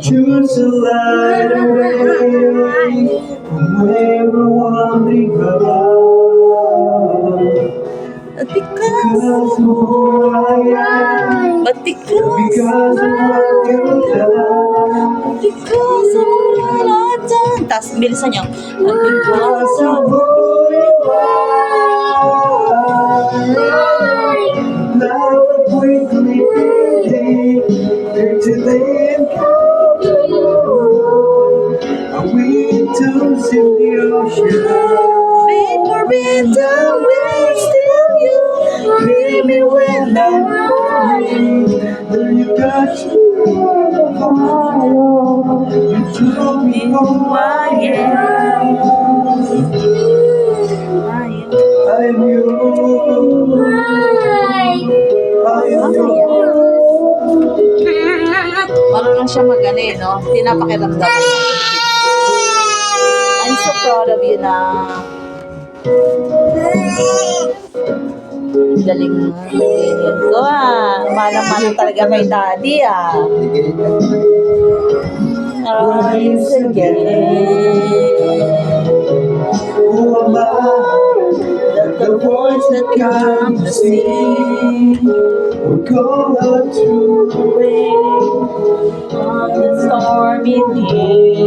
choose to light away from where we're wandering from. Because of who I am, because of what you've done, Because of what I've done. Tapos bilisan niyo. because of who you are. Now we're quickly fading here today and gone tomorrow. Are we tombs in the ocean? Vapor in the wind, still you Hear me when I'm calling. Will you touch me on the fire? You told me who I am. I am yours. I am yours. Marunong siya mag-ano no? Tinapakiramdam. I'm so proud of you na. Galing mo. Ko Manang-manang talaga kay daddy Rise again. Who am I? Let the voice that come to sing We're going to on the stormy day.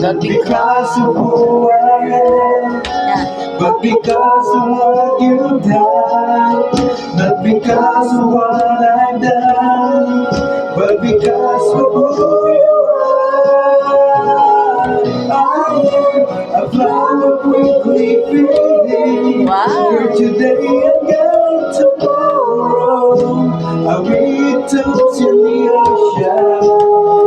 Not because of who I am, yan. but because of what you've done. Not because of what I've done, but because of who you are. I am a flower quickly fading. Wow. Here today and gone tomorrow. I read tombs in the ocean.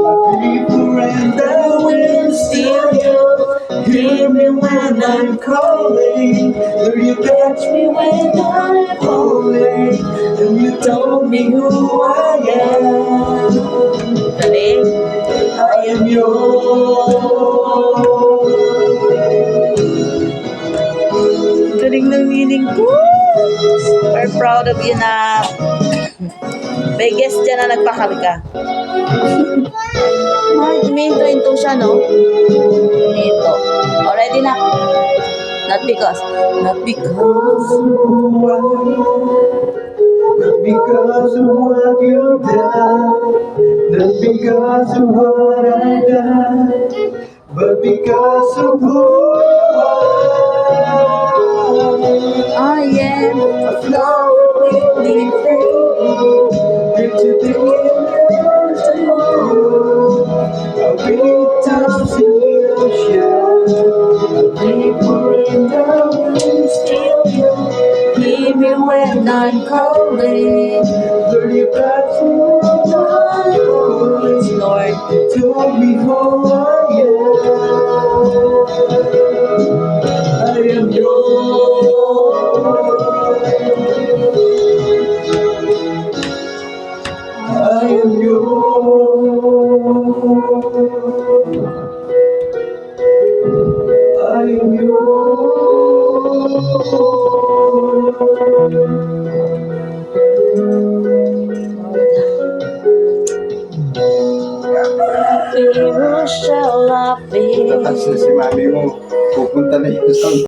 I people and the wind still you. Hear me when I'm calling. Will you catch me when I'm falling? And you told me who I am. Galing. I am yours. Galing ng meaning ko. We're proud of you na may guest dyan na nagpakarga. May hinto siya, no? Hinto. Already na. Not because Not because of who I am, not because of what you've done, not because of what I've done, but because of who you are. I am A flower quickly fading, here today and tomorrow. I'll be tops in the ocean, I'll vapor in the wind, still you. Hear me when I'm calling. Will you catch me when I'm falling? Lord. Told me who I am. I am yours. I am yours. I am Pero shall I be? Tatas na si mami mo. Pupunta na yun sa